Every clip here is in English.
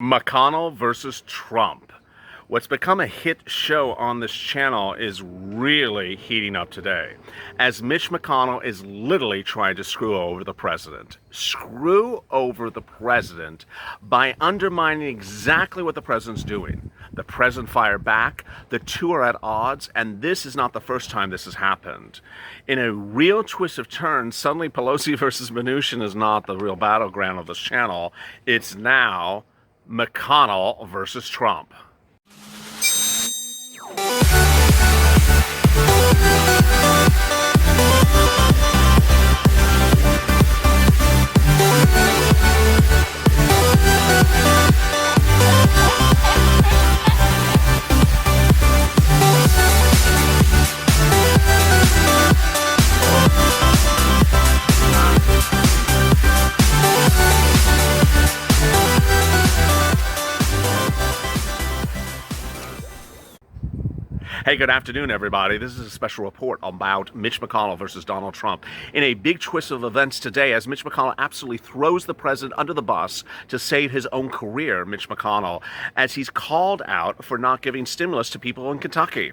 McConnell versus Trump. What's become a hit show on this channel is really heating up today, as Mitch McConnell is literally trying to screw over the president. Screw over the president by undermining exactly what the president's doing. The president fired back, the two are at odds, and this is not the first time this has happened. In a real twist of turns, suddenly Pelosi versus Mnuchin is not the real battleground of this channel. It's now McConnell versus Trump. Hey, good afternoon, everybody. This is a special report about Mitch McConnell versus Donald Trump. In a big twist of events today, as Mitch McConnell absolutely throws the president under the bus to save his own career, Mitch McConnell, as he's called out for not giving stimulus to people in Kentucky.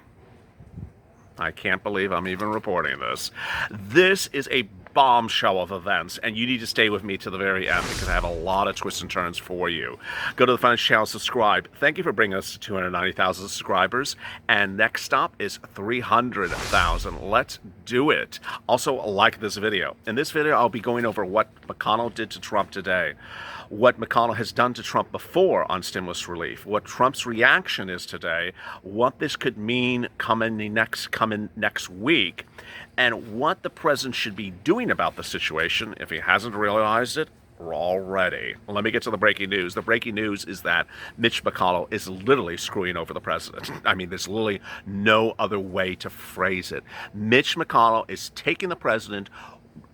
I can't believe I'm even reporting this. This is a bombshell of events, and you need to stay with me to the very end because I have a lot of twists and turns for you. Go to the Finance channel, subscribe. Thank you for bringing us to 290,000 subscribers, and next stop is 300,000. Let's do it. Also, like this video. In this video, I'll be going over what McConnell did to Trump today, what McConnell has done to Trump before on stimulus relief, what Trump's reaction is today, what this could mean coming next week, and what the president should be doing about the situation if he hasn't realized it already. Let me get to the breaking news. The breaking news is that Mitch McConnell is literally screwing over the president. I mean, there's literally no other way to phrase it. Mitch McConnell is taking the president.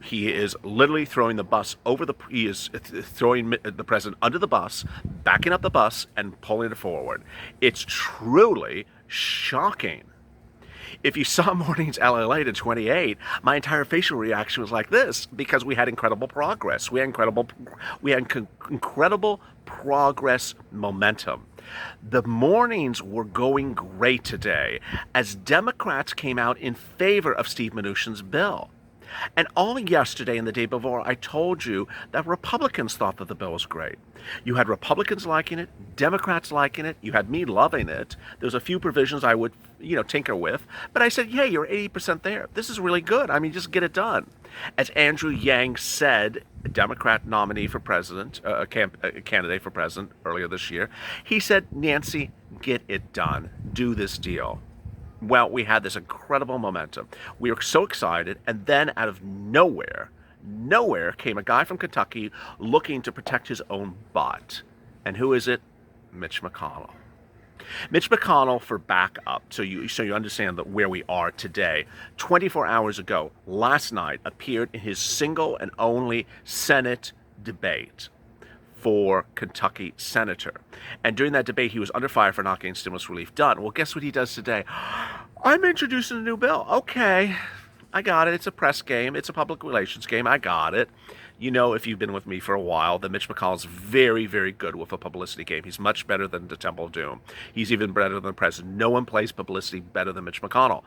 He is literally throwing the bus over the. He is throwing the president under the bus, backing up the bus, and pulling it forward. It's truly shocking. If you saw morning's LALATE in 28, my entire facial reaction was like this because we had incredible progress. We had incredible progress momentum. The mornings were going great today as Democrats came out in favor of Steve Mnuchin's bill. And all yesterday and the day before, I told you that Republicans thought that the bill was great. You had Republicans liking it, Democrats liking it, you had me loving it. There's a few provisions I would, tinker with, but I said, hey, you're 80% there. This is really good. I mean, just get it done. As Andrew Yang said, a Democrat nominee for president, a candidate for president earlier this year, he said, Nancy, get it done. Do this deal. Well, we had this incredible momentum. We were so excited, and then out of nowhere came a guy from Kentucky looking to protect his own butt. And who is it? Mitch McConnell. Mitch McConnell, for backup, so you understand that where we are today, 24 hours ago, last night, appeared in his single and only Senate debate for Kentucky senator. And during that debate, he was under fire for not getting stimulus relief done. Well, guess what he does today? I'm introducing a new bill. Okay, I got it. It's a press game. It's a public relations game. I got it. You know, if you've been with me for a while, that Mitch McConnell's very, very good with a publicity game. He's much better than the Temple of Doom. He's even better than the president. No one plays publicity better than Mitch McConnell.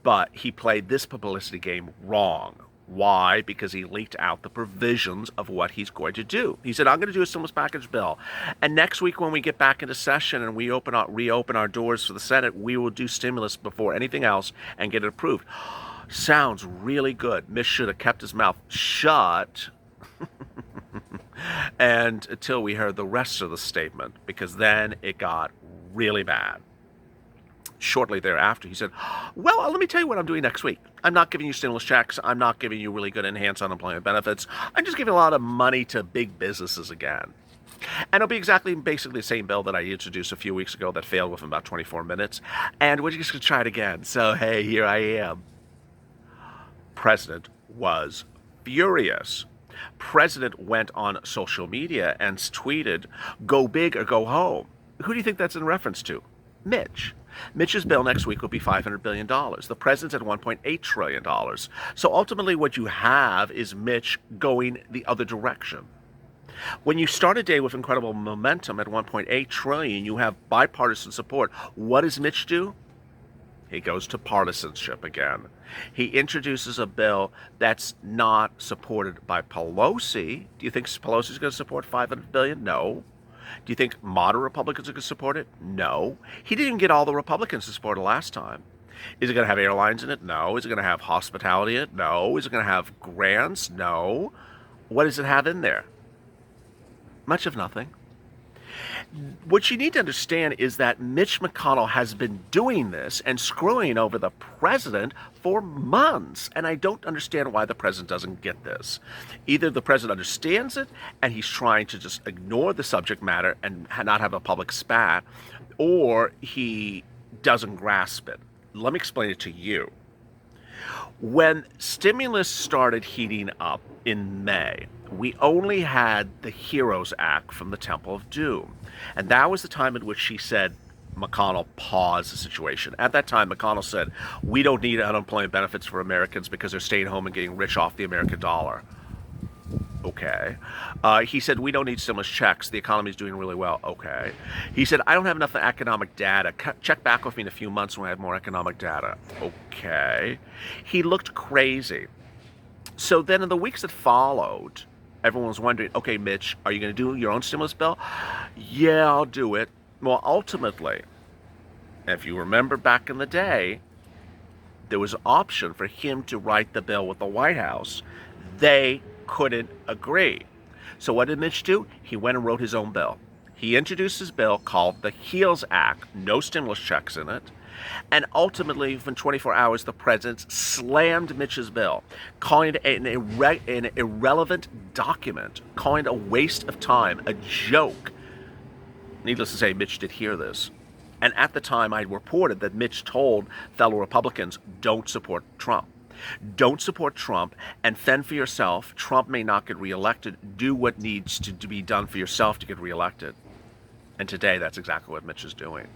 But he played this publicity game wrong. Why? Because he leaked out the provisions of what he's going to do. He said, I'm going to do a stimulus package bill. And next week when we get back into session and we reopen our doors for the Senate, we will do stimulus before anything else and get it approved. Sounds really good. Mitch should have kept his mouth shut and until we heard the rest of the statement, because then it got really bad. Shortly thereafter, he said, well, let me tell you what I'm doing next week. I'm not giving you stimulus checks. I'm not giving you really good enhanced unemployment benefits. I'm just giving a lot of money to big businesses again. And it'll be basically the same bill that I introduced a few weeks ago that failed within about 24 minutes. And we're just going to try it again. So, hey, here I am. President was furious. President went on social media and tweeted, go big or go home. Who do you think that's in reference to? Mitch. Mitch's bill next week will be $500 billion. The president's at $1.8 trillion. So ultimately what you have is Mitch going the other direction. When you start a day with incredible momentum at 1.8 trillion, you have bipartisan support. What does Mitch do? He goes to partisanship again. He introduces a bill that's not supported by Pelosi. Do you think Pelosi's going to support $500 billion? No. Do you think moderate Republicans are going to support it? No. He didn't get all the Republicans to support it last time. Is it going to have airlines in it? No. Is it going to have hospitality in it? No. Is it going to have grants? No. What does it have in there? Much of nothing. What you need to understand is that Mitch McConnell has been doing this and screwing over the president for months. And I don't understand why the president doesn't get this. Either the president understands it and he's trying to just ignore the subject matter and not have a public spat, or he doesn't grasp it. Let me explain it to you. When stimulus started heating up in May, we only had the Heroes Act from the Temple of Doom. And that was the time at which she said, McConnell, pause the situation. At that time, McConnell said, we don't need unemployment benefits for Americans because they're staying home and getting rich off the American dollar. Okay. He said, we don't need stimulus checks. The economy's doing really well. Okay. He said, I don't have enough economic data. Check back with me in a few months when I have more economic data. Okay. He looked crazy. So then in the weeks that followed, everyone was wondering, okay, Mitch, are you going to do your own stimulus bill? Yeah, I'll do it. Well, ultimately, if you remember back in the day, there was an option for him to write the bill with the White House. They couldn't agree. So what did Mitch do? He went and wrote his own bill. He introduced his bill called the HEALS Act, no stimulus checks in it. And ultimately, within 24 hours, the president slammed Mitch's bill, calling it an irrelevant document, calling it a waste of time, a joke. Needless to say, Mitch did hear this. And at the time, I reported that Mitch told fellow Republicans, don't support Trump. Don't support Trump and fend for yourself. Trump may not get reelected. Do what needs to be done for yourself to get reelected. And today, that's exactly what Mitch is doing.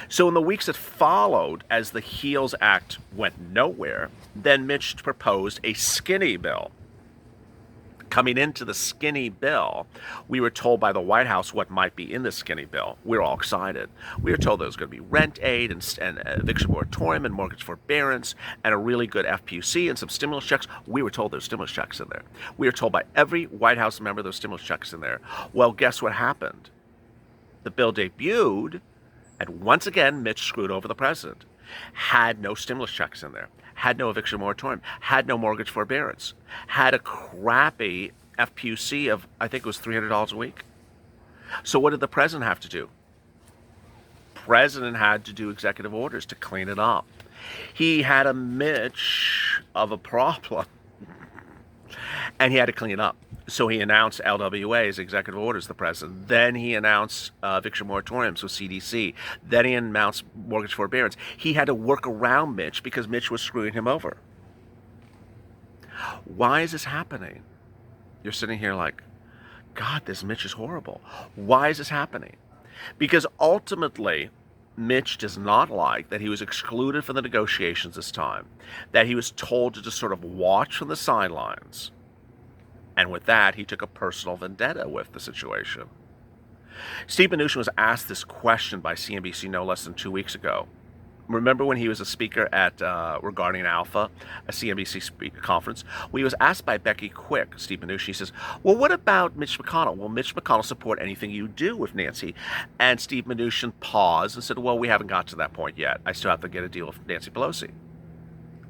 So in the weeks that followed, as the HEALS Act went nowhere, then Mitch proposed a skinny bill. Coming into the skinny bill, we were told by the White House what might be in the skinny bill. We were all excited. We were told there was going to be rent aid and eviction moratorium and mortgage forbearance and a really good FPUC and some stimulus checks. We were told there's stimulus checks in there. We were told by every White House member there's stimulus checks in there. Well, guess what happened? The bill debuted, and once again, Mitch screwed over the president. Had no stimulus checks in there. Had no eviction moratorium. Had no mortgage forbearance. Had a crappy FPUC of, I think it was $300 a week. So what did the president have to do? President had to do executive orders to clean it up. He had a Mitch of a problem. And he had to clean it up. So he announced LWAs, executive orders, the president. Then he announced eviction moratoriums with CDC. Then he announced mortgage forbearance. He had to work around Mitch because Mitch was screwing him over. Why is this happening? You're sitting here like, God, this Mitch is horrible. Why is this happening? Because ultimately, Mitch does not like that he was excluded from the negotiations this time, that he was told to just sort of watch from the sidelines. And with that, he took a personal vendetta with the situation. Steve Mnuchin was asked this question by CNBC no less than 2 weeks ago. Remember when he was a speaker at regarding Alpha, a CNBC conference? Well, he was asked by Becky Quick, Steve Mnuchin. He says, well, what about Mitch McConnell? Will Mitch McConnell support anything you do with Nancy? And Steve Mnuchin paused and said, well, we haven't got to that point yet. I still have to get a deal with Nancy Pelosi.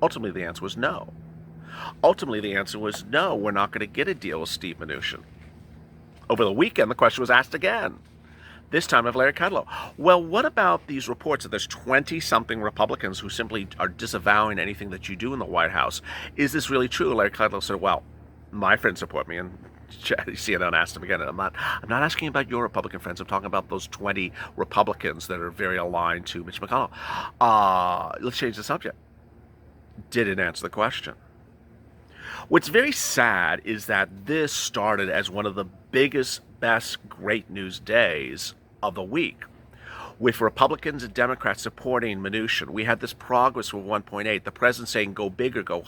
Ultimately, the answer was no. Ultimately, the answer was no, we're not going to get a deal with Steve Mnuchin. Over the weekend, the question was asked again, this time of Larry Kudlow. Well, what about these reports that there's 20-something Republicans who simply are disavowing anything that you do in the White House? Is this really true? Larry Kudlow said, well, my friends support me. And CNN asked him again, I'm not asking about your Republican friends. I'm talking about those 20 Republicans that are very aligned to Mitch McConnell. Let's change the subject. Didn't answer the question. What's very sad is that this started as one of the biggest, best, great news days of the week, with Republicans and Democrats supporting Mnuchin. We had this progress with 1.8, the president saying, go bigger, go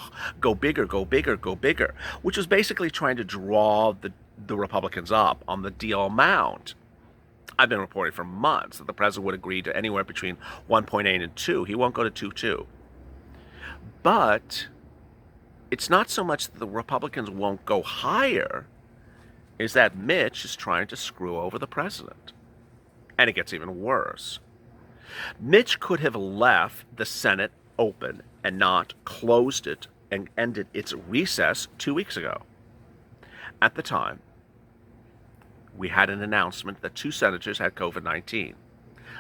bigger, go bigger, go bigger, which was basically trying to draw the Republicans up on the deal amount. I've been reporting for months that the president would agree to anywhere between 1.8 and 2. He won't go to 2.2. But it's not so much that the Republicans won't go higher, is that Mitch is trying to screw over the president. And it gets even worse. Mitch could have left the Senate open and not closed it and ended its recess 2 weeks ago. At the time, we had an announcement that 2 senators had COVID-19,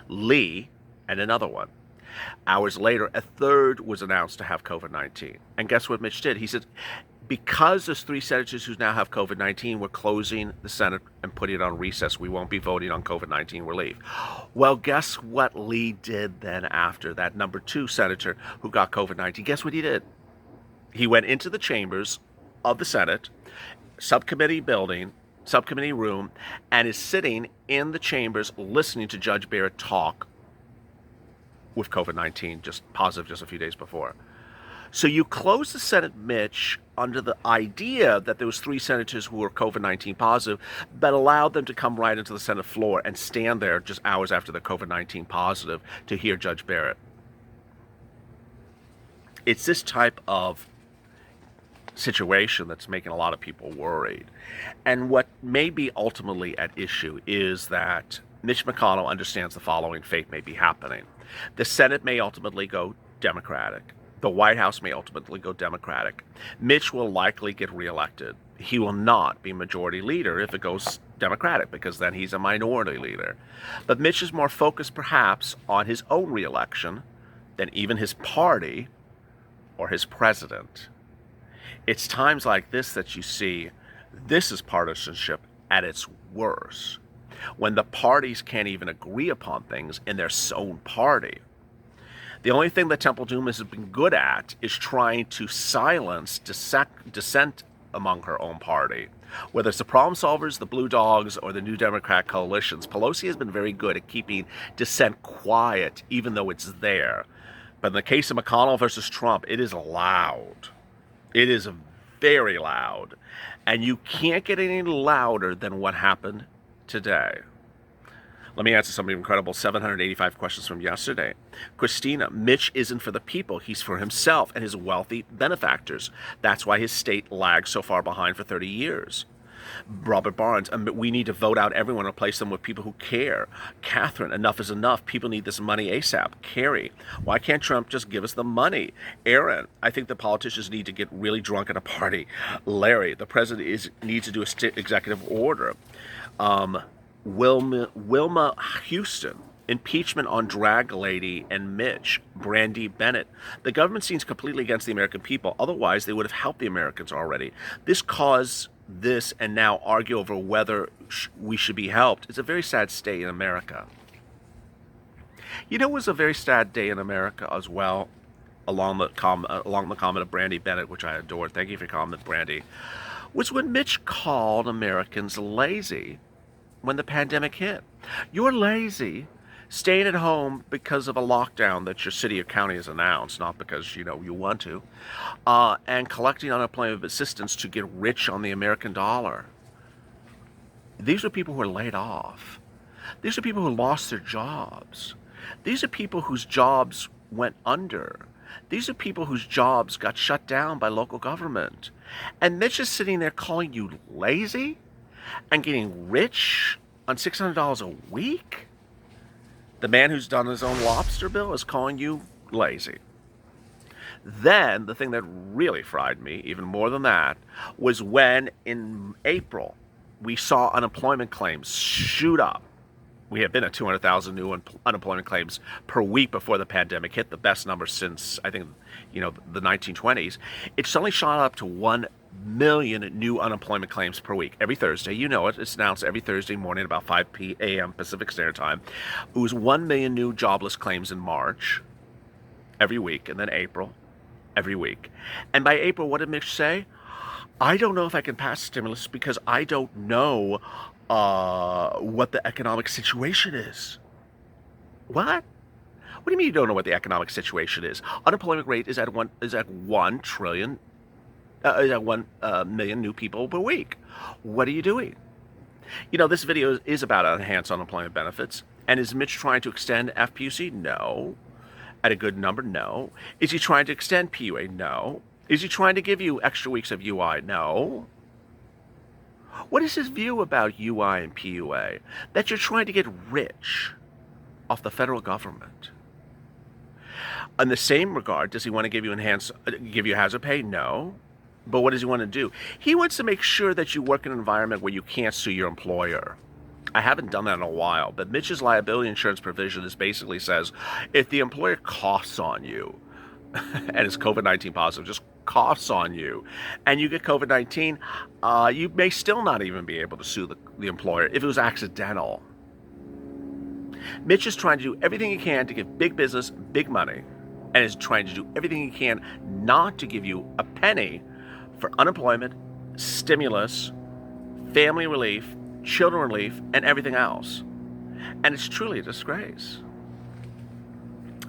Lee and another one. Hours later, a third was announced to have COVID-19. And guess what Mitch did? He said, because there's 3 senators who now have COVID-19, we're closing the Senate and putting it on recess. We won't be voting on COVID-19 relief. Well, guess what Lee did then after that number 2 senator who got COVID-19? Guess what he did? He went into the chambers of the Senate, subcommittee building, subcommittee room, and is sitting in the chambers listening to Judge Barrett talk with COVID-19, just positive just a few days before. So you close the Senate, Mitch, under the idea that there was 3 senators who were COVID-19 positive, but allowed them to come right into the Senate floor and stand there just hours after they're COVID-19 positive to hear Judge Barrett. It's this type of situation that's making a lot of people worried. And what may be ultimately at issue is that Mitch McConnell understands the following fate may be happening. The Senate may ultimately go Democratic. The White House may ultimately go Democratic. Mitch will likely get reelected. He will not be majority leader if it goes Democratic, because then he's a minority leader. But Mitch is more focused perhaps on his own reelection than even his party or his president. It's times like this that you see this is partisanship at its worst, when the parties can't even agree upon things in their own party. The only thing that Temple Doom has been good at is trying to silence dissent among her own party. Whether it's the Problem Solvers, the Blue Dogs, or the New Democrat coalitions, Pelosi has been very good at keeping dissent quiet, even though it's there. But in the case of McConnell versus Trump, it is loud. It is very loud. And you can't get any louder than what happened today. Let me answer some of the incredible 785 questions from yesterday. Christina, Mitch isn't for the people. He's for himself and his wealthy benefactors. That's why his state lagged so far behind for 30 years. Robert Barnes, we need to vote out everyone and replace them with people who care. Catherine, enough is enough. People need this money ASAP. Carrie, why can't Trump just give us the money? Aaron, I think the politicians need to get really drunk at a party. Larry, the president needs to do an executive order. Wilma Houston, impeachment on Drag Lady and Mitch. Brandy Bennett, the government seems completely against the American people. Otherwise, they would have helped the Americans already. This caused this and now argue over whether we should be helped. It's a very sad state in America. You know, it was a very sad day in America as well, along the comment of Brandy Bennett, which I adored. Thank you for your comment, Brandy. Was when Mitch called Americans lazy when the pandemic hit. You're lazy, staying at home because of a lockdown that your city or county has announced, not because, you want to, and collecting unemployment assistance to get rich on the American dollar. These are people who are laid off. These are people who lost their jobs. These are people whose jobs went under. These are people whose jobs got shut down by local government. And Mitch is sitting there calling you lazy and getting rich on $600 a week? The man who's done his own lobster bill is calling you lazy. Then, the thing that really fried me, even more than that, was when in April we saw unemployment claims shoot up. We had been at 200,000 new unemployment claims per week before the pandemic hit, the best number since, I think, the 1920s. It suddenly shot up to 1 million new unemployment claims per week. Every Thursday, it's announced every Thursday morning about 5 a.m. Pacific Standard Time. It was 1 million new jobless claims in March, every week, and then April, every week. And by April, what did Mitch say? I don't know if I can pass stimulus because I don't know what the economic situation is. What? What do you mean you don't know what the economic situation is? Unemployment rate is at 1 trillion 1 million new people per week. What are you doing? This video is about enhanced unemployment benefits. And is Mitch trying to extend FPUC? No. At a good number? No. Is he trying to extend PUA? No. Is he trying to give you extra weeks of UI? No. What is his view about UI and PUA? That you're trying to get rich off the federal government. In the same regard, does he want to give you hazard pay? No. But what does he want to do? He wants to make sure that you work in an environment where you can't sue your employer. I haven't done that in a while, but Mitch's liability insurance provision basically says if the employer coughs on you and is COVID-19 positive, just coughs on you, and you get COVID-19, you may still not even be able to sue the employer if it was accidental. Mitch is trying to do everything he can to give big business big money, and is trying to do everything he can not to give you a penny for unemployment, stimulus, family relief, children relief, and everything else. And it's truly a disgrace.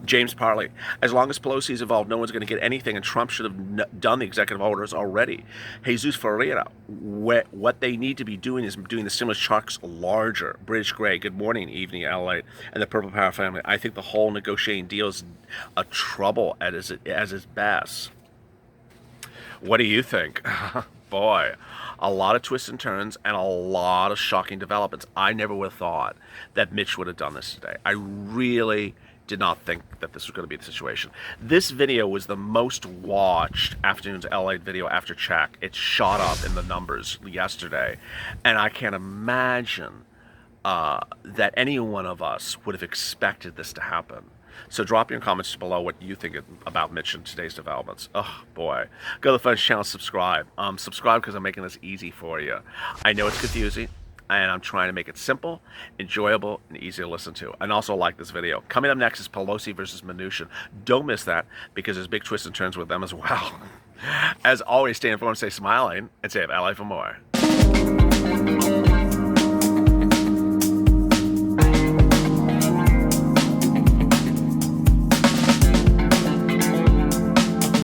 James Parley, as long as Pelosi is involved, no one's going to get anything, and Trump should have done the executive orders already. Jesus Ferreira, what they need to be doing is doing the stimulus checks larger. British Gray, good morning, evening, LA, and the Purple Power family. I think the whole negotiating deal is a trouble as its best. What do you think? Boy, a lot of twists and turns and a lot of shocking developments. I never would have thought that Mitch would have done this today. I really did not think that this was going to be the situation. This video was the most watched afternoon's LA video after check. It shot up in the numbers yesterday. And I can't imagine that any one of us would have expected this to happen. So drop your comments below what you think about Mitch and today's developments. Oh boy. Go to the Friends channel, subscribe. Subscribe because I'm making this easy for you. I know it's confusing, and I'm trying to make it simple, enjoyable, and easy to listen to. And also like this video. Coming up next is Pelosi versus Mnuchin. Don't miss that because there's big twists and turns with them as well. As always, stay informed, stay smiling, and stay up LA for more.